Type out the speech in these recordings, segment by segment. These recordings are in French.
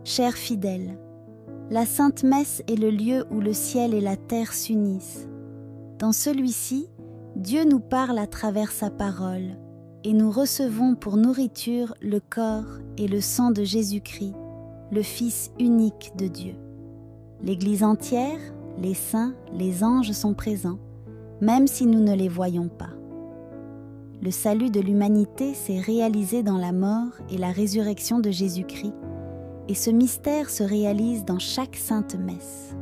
Chers fidèles, la Sainte Messe est le lieu où le ciel et la terre s'unissent. Dans celui-ci, Dieu nous parle à travers sa parole et nous recevons pour nourriture le corps et le sang de Jésus-Christ, le Fils unique de Dieu. L'Église entière, les saints, les anges sont présents, même si nous ne les voyons pas. Le salut de l'humanité s'est réalisé dans la mort et la résurrection de Jésus-Christ, et ce mystère se réalise dans chaque sainte messe.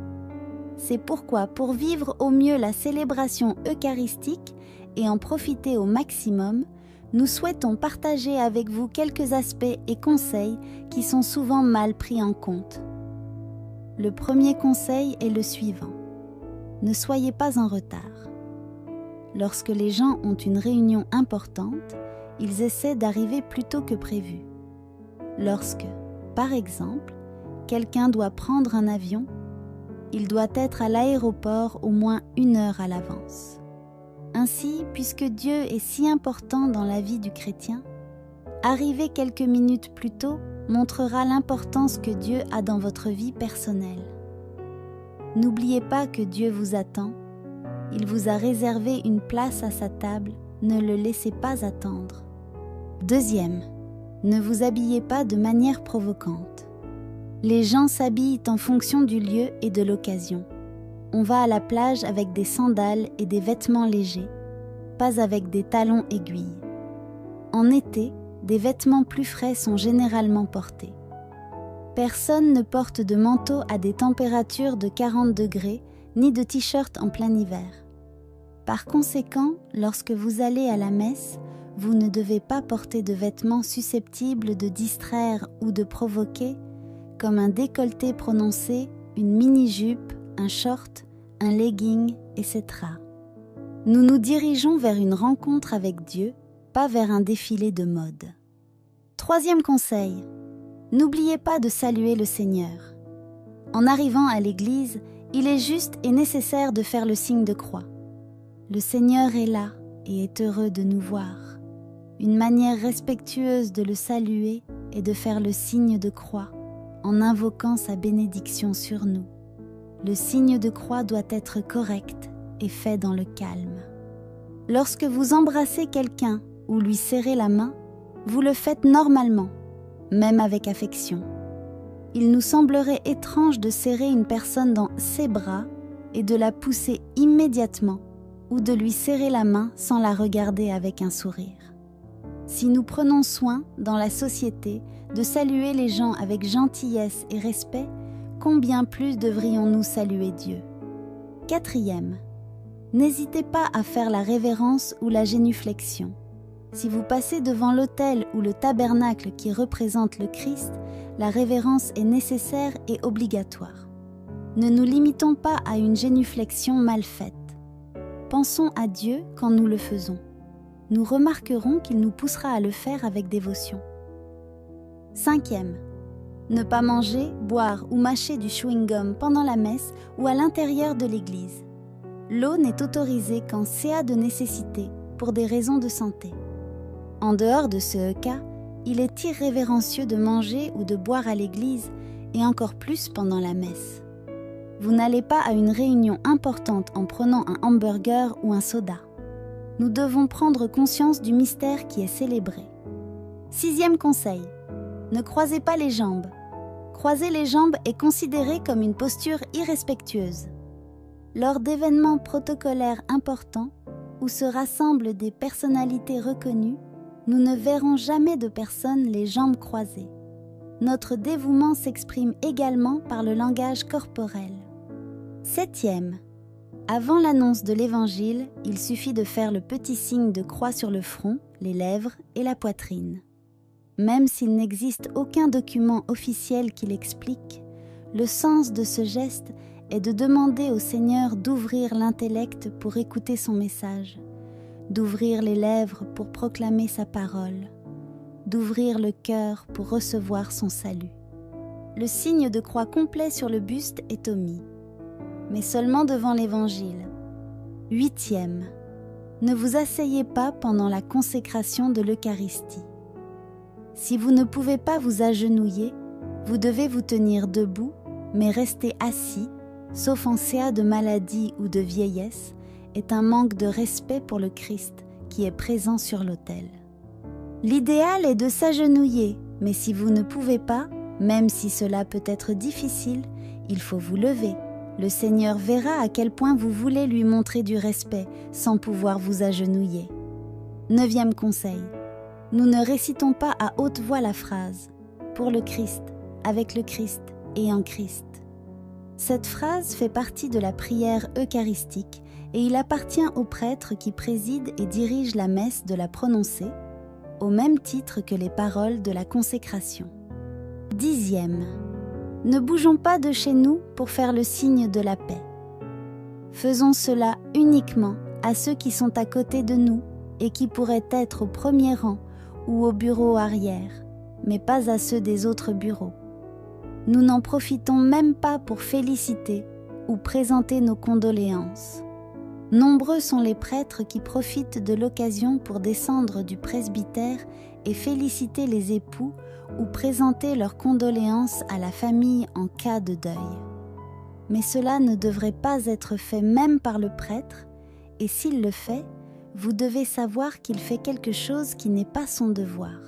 C'est pourquoi, pour vivre au mieux la célébration eucharistique et en profiter au maximum, nous souhaitons partager avec vous quelques aspects et conseils qui sont souvent mal pris en compte. Le premier conseil est le suivant. Ne soyez pas en retard. Lorsque les gens ont une réunion importante, ils essaient d'arriver plus tôt que prévu. Lorsque, par exemple, quelqu'un doit prendre un avion, il doit être à l'aéroport au moins 1 heure à l'avance. Ainsi, puisque Dieu est si important dans la vie du chrétien, arriver quelques minutes plus tôt montrera l'importance que Dieu a dans votre vie personnelle. N'oubliez pas que Dieu vous attend. Il vous a réservé une place à sa table, ne le laissez pas attendre. Deuxième, ne vous habillez pas de manière provocante. Les gens s'habillent en fonction du lieu et de l'occasion. On va à la plage avec des sandales et des vêtements légers, pas avec des talons aiguilles. En été, des vêtements plus frais sont généralement portés. Personne ne porte de manteau à des températures de 40 degrés, ni de t-shirt en plein hiver. Par conséquent, lorsque vous allez à la messe, vous ne devez pas porter de vêtements susceptibles de distraire ou de provoquer, comme un décolleté prononcé, une mini-jupe, un short, un legging, etc. Nous nous dirigeons vers une rencontre avec Dieu, pas vers un défilé de mode. Troisième conseil, n'oubliez pas de saluer le Seigneur. En arrivant à l'église, il est juste et nécessaire de faire le signe de croix. Le Seigneur est là et est heureux de nous voir. Une manière respectueuse de le saluer est de faire le signe de croix en invoquant sa bénédiction sur nous. Le signe de croix doit être correct et fait dans le calme. Lorsque vous embrassez quelqu'un ou lui serrez la main, vous le faites normalement, même avec affection. Il nous semblerait étrange de serrer une personne dans ses bras et de la pousser immédiatement ou de lui serrer la main sans la regarder avec un sourire. Si nous prenons soin, dans la société, de saluer les gens avec gentillesse et respect, combien plus devrions-nous saluer Dieu? Quatrième, n'hésitez pas à faire la révérence ou la génuflexion. Si vous passez devant l'autel ou le tabernacle qui représente le Christ, la révérence est nécessaire et obligatoire. Ne nous limitons pas à une génuflexion mal faite. Pensons à Dieu quand nous le faisons. Nous remarquerons qu'il nous poussera à le faire avec dévotion. Cinquième, ne pas manger, boire ou mâcher du chewing-gum pendant la messe ou à l'intérieur de l'église. L'eau n'est autorisée qu'en CA de nécessité pour des raisons de santé. En dehors de ce cas, il est irrévérencieux de manger ou de boire à l'église et encore plus pendant la messe. Vous n'allez pas à une réunion importante en prenant un hamburger ou un soda. Nous devons prendre conscience du mystère qui est célébré. Sixième conseil, ne croisez pas les jambes. Croiser les jambes est considéré comme une posture irrespectueuse. Lors d'événements protocolaires importants, où se rassemblent des personnalités reconnues, nous ne verrons jamais de personnes les jambes croisées. Notre dévouement s'exprime également par le langage corporel. Septième, avant l'annonce de l'Évangile, il suffit de faire le petit signe de croix sur le front, les lèvres et la poitrine. Même s'il n'existe aucun document officiel qui l'explique, le sens de ce geste est de demander au Seigneur d'ouvrir l'intellect pour écouter son message, d'ouvrir les lèvres pour proclamer sa parole, d'ouvrir le cœur pour recevoir son salut. Le signe de croix complet sur le buste est omis, mais seulement devant l'Évangile. Huitième, ne vous asseyez pas pendant la consécration de l'Eucharistie. Si vous ne pouvez pas vous agenouiller, Vous devez vous tenir debout, mais rester assis, sauf en cas de maladie ou de vieillesse, est un manque de respect pour le Christ qui est présent sur l'autel. L'idéal est de s'agenouiller, mais si vous ne pouvez pas, même si cela peut être difficile, il faut vous lever. Le Seigneur verra à quel point vous voulez lui montrer du respect sans pouvoir vous agenouiller. 9e conseil. Nous ne récitons pas à haute voix la phrase « Pour le Christ, avec le Christ et en Christ ». Cette phrase fait partie de la prière eucharistique et il appartient au prêtre qui préside et dirige la messe de la prononcer, au même titre que les paroles de la consécration. 10e. Ne bougeons pas de chez nous pour faire le signe de la paix. Faisons cela uniquement à ceux qui sont à côté de nous et qui pourraient être au premier rang ou au bureau arrière, mais pas à ceux des autres bureaux. Nous n'en profitons même pas pour féliciter ou présenter nos condoléances. Nombreux sont les prêtres qui profitent de l'occasion pour descendre du presbytère et féliciter les époux ou présenter leurs condoléances à la famille en cas de deuil. Mais cela ne devrait pas être fait même par le prêtre, et s'il le fait, vous devez savoir qu'il fait quelque chose qui n'est pas son devoir.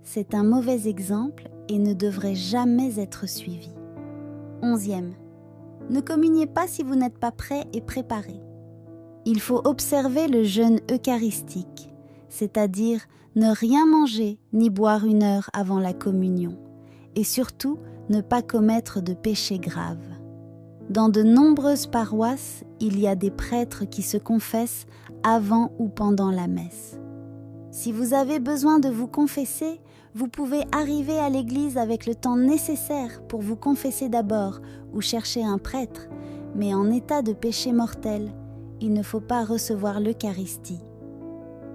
C'est un mauvais exemple et ne devrait jamais être suivi. 11e. Ne communiez pas si vous n'êtes pas prêt et préparé. Il faut observer le jeûne eucharistique, c'est-à-dire ne rien manger ni boire 1 heure avant la communion, et surtout ne pas commettre de péché grave. Dans de nombreuses paroisses, il y a des prêtres qui se confessent avant ou pendant la messe. Si vous avez besoin de vous confesser, vous pouvez arriver à l'église avec le temps nécessaire pour vous confesser d'abord ou chercher un prêtre, mais en état de péché mortel, il ne faut pas recevoir l'Eucharistie.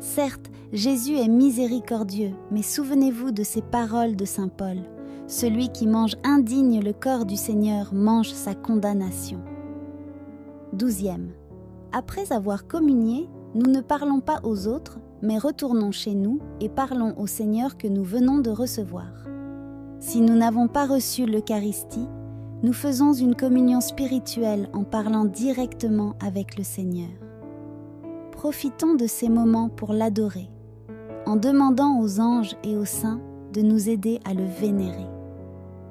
Certes, Jésus est miséricordieux, mais souvenez-vous de ces paroles de saint Paul. Celui qui mange indigne le corps du Seigneur mange sa condamnation. 12e. Après avoir communié, nous ne parlons pas aux autres, mais retournons chez nous et parlons au Seigneur que nous venons de recevoir. Si nous n'avons pas reçu l'Eucharistie, nous faisons une communion spirituelle en parlant directement avec le Seigneur. Profitons de ces moments pour l'adorer, en demandant aux anges et aux saints de nous aider à le vénérer.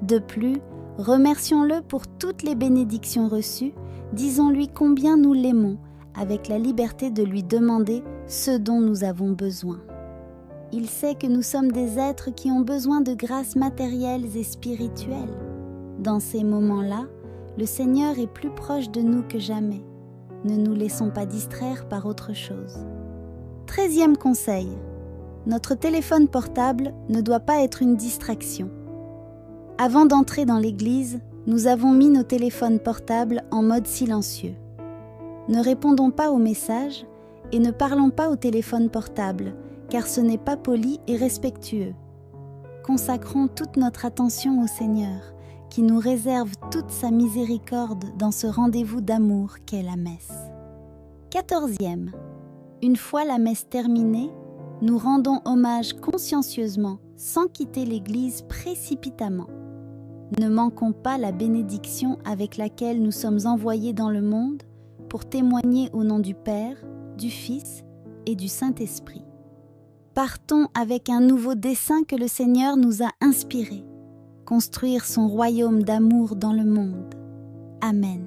De plus, remercions-le pour toutes les bénédictions reçues, disons-lui combien nous l'aimons, avec la liberté de lui demander ce dont nous avons besoin. Il sait que nous sommes des êtres qui ont besoin de grâces matérielles et spirituelles. Dans ces moments-là, le Seigneur est plus proche de nous que jamais. Ne nous laissons pas distraire par autre chose. 13e conseil. Notre téléphone portable ne doit pas être une distraction. Avant d'entrer dans l'église, nous avons mis nos téléphones portables en mode silencieux. Ne répondons pas aux messages et ne parlons pas au téléphone portable, car ce n'est pas poli et respectueux. Consacrons toute notre attention au Seigneur, qui nous réserve toute sa miséricorde dans ce rendez-vous d'amour qu'est la messe. 14e. Une fois la messe terminée, nous rendons hommage consciencieusement, sans quitter l'église précipitamment. Ne manquons pas la bénédiction avec laquelle nous sommes envoyés dans le monde pour témoigner au nom du Père, du Fils et du Saint-Esprit. Partons avec un nouveau dessein que le Seigneur nous a inspiré. Construire son royaume d'amour dans le monde. Amen.